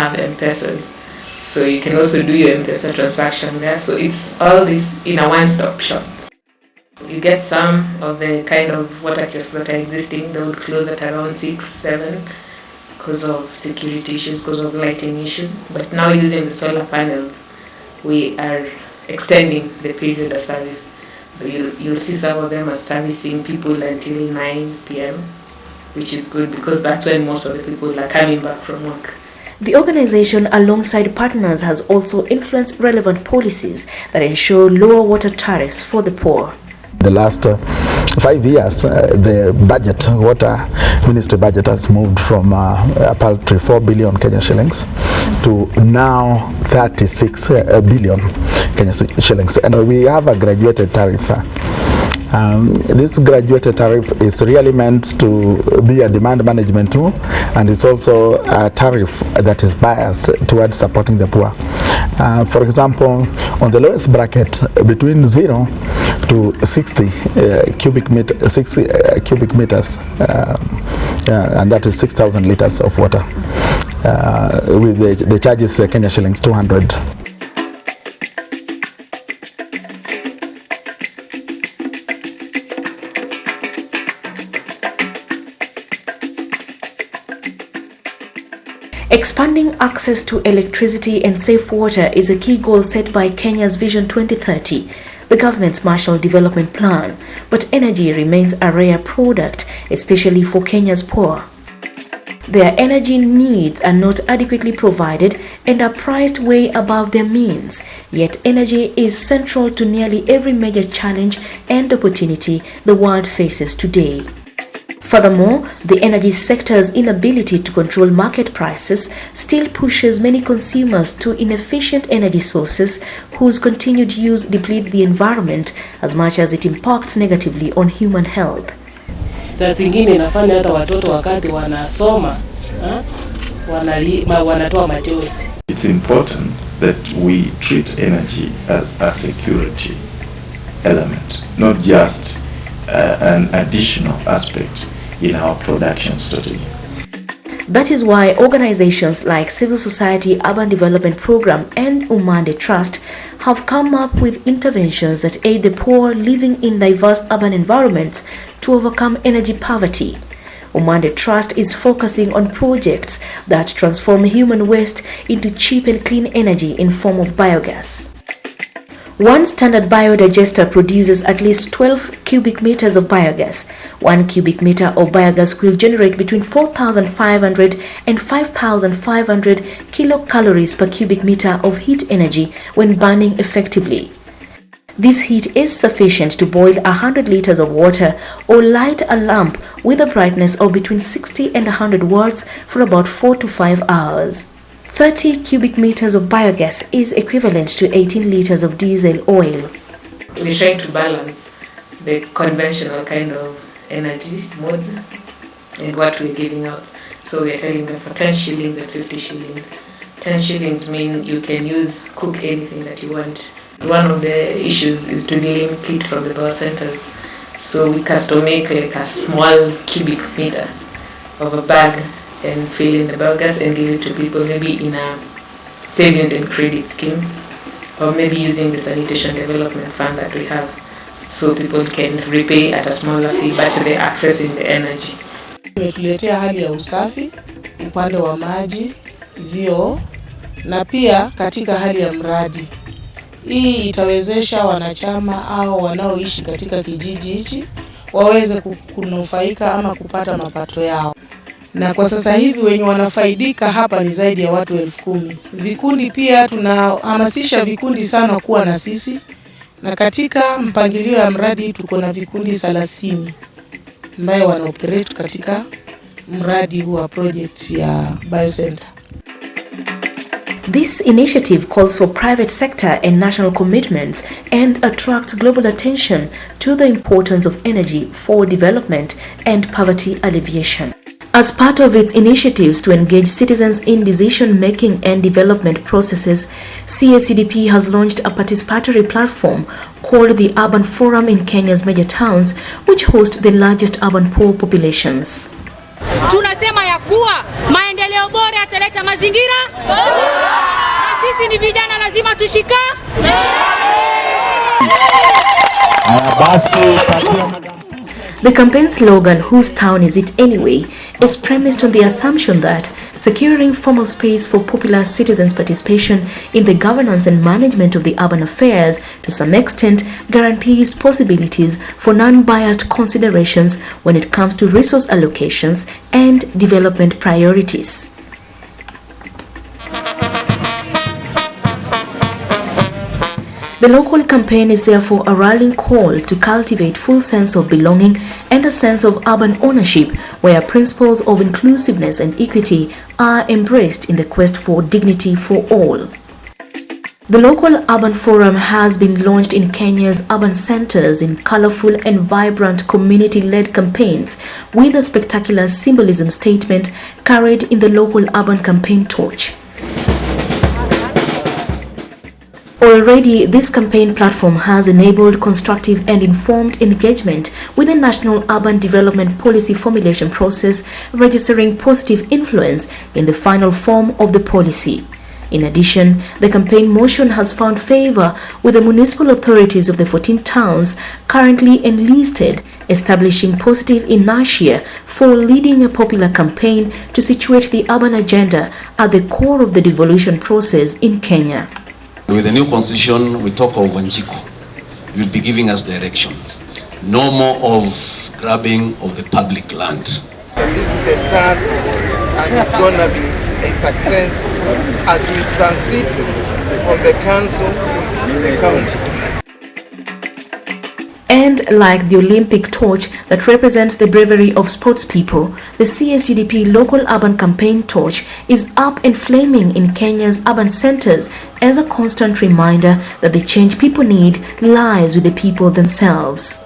have M-Pesas. So you can also do your M-Pesa transaction there. So it's all this in a one-stop shop. You get some of the kind of water kiosks that are existing, they would close at around 6, 7 because of security issues, because of lighting issues. But now using the solar panels, we are extending the period of service. You'll see some of them are servicing people until 9 p.m., which is good because that's when most of the people are coming back from work. The organization, alongside partners, has also influenced relevant policies that ensure lower water tariffs for the poor. The last 5 years, the water ministry budget has moved from a paltry 4 billion Kenya shillings to now 36 billion Kenya shillings. And we have a graduated tariff. This graduated tariff is really meant to be a demand management tool, and it's also a tariff that is biased towards supporting the poor. For example, on the lowest bracket, between 0 to 60 cubic meters, and that is 6,000 liters of water. With the charges Kenya shillings 200. Expanding access to electricity and safe water is a key goal set by Kenya's Vision 2030, the government's national development plan, but energy remains a rare product, especially for Kenya's poor. Their energy needs are not adequately provided and are priced way above their means, yet energy is central to nearly every major challenge and opportunity the world faces today. Furthermore, the energy sector's inability to control market prices still pushes many consumers to inefficient energy sources whose continued use deplete the environment as much as it impacts negatively on human health. Saa zingine inafanya hata watoto wakati wanasoma wanatoa machozi. It's important that we treat energy as a security element, not just an additional aspect in our production strategy. That is why organizations like Civil Society Urban Development Program and Umande Trust have come up with interventions that aid the poor living in diverse urban environments to overcome energy poverty. Umande Trust is focusing on projects that transform human waste into cheap and clean energy in form of biogas. One standard biodigester produces at least 12 cubic meters of biogas. 1 cubic meter of biogas will generate between 4,500 and 5,500 kilocalories per cubic meter of heat energy when burning effectively. This heat is sufficient to boil 100 liters of water or light a lamp with a brightness of between 60 and 100 watts for about 4 to 5 hours. 30 cubic meters of biogas is equivalent to 18 liters of diesel oil. We're trying to balance the conventional kind of energy modes and what we're giving out. So we're telling them for 10 shillings and 50 shillings. 10 shillings mean you can cook anything that you want. One of the issues is to delink it from the power centers. So we custom make like a small cubic meter of a bag and fill in the biogas and give it to people, maybe in a savings and credit scheme, or maybe using the sanitation development fund that we have, so people can repay at a smaller fee, but they're accessing the energy. Tumetuletea hali ya usafi, upande wa maji, vyoo, na pia katika hali ya mradi. Hii itawezesha wanachama au wanaoishi katika kijiji hichi waweze kunufaika ama kupata mapato yao. Na kwa sasa hivi wenye wanafaidika hapa ni zaidi ya watu 10,000. Vikundi pia tunahamasisha vikundi sana kuwa na sisi. Na katika mpangilio ya mradi tuko na vikundi 30 ambayo wanaoperate katika mradi huu wa project ya Biocenter. This initiative calls for private sector and national commitments and attracts global attention to the importance of energy for development and poverty alleviation. As part of its initiatives to engage citizens in decision-making and development processes, CACDP has launched a participatory platform called the Urban Forum in Kenya's major towns, which host the largest urban poor populations. Tunasema ya kuwa maendeleo bora yataleta mazingira bora. Na sisi ni vijana lazima tushika. The campaign slogan, "Whose town is it anyway?" is premised on the assumption that securing formal space for popular citizens' participation in the governance and management of the urban affairs to some extent guarantees possibilities for non-biased considerations when it comes to resource allocations and development priorities. The local campaign is therefore a rallying call to cultivate full sense of belonging and a sense of urban ownership, where principles of inclusiveness and equity are embraced in the quest for dignity for all. The local urban forum has been launched in Kenya's urban centers in colorful and vibrant community-led campaigns with a spectacular symbolism statement carried in the local urban campaign torch. Already, this campaign platform has enabled constructive and informed engagement with the National Urban Development Policy formulation process, registering positive influence in the final form of the policy. In addition, the campaign motion has found favor with the municipal authorities of the 14 towns currently enlisted, establishing positive inertia for leading a popular campaign to situate the urban agenda at the core of the devolution process in Kenya. With the new constitution, we talk of Wanjiku. You'll be giving us direction. No more of grabbing of the public land. This is the start, and it's going to be a success as we transit from the council to the county. And like the Olympic torch that represents the bravery of sports people, the CSUDP local urban campaign torch is up and flaming in Kenya's urban centers as a constant reminder that the change people need lies with the people themselves.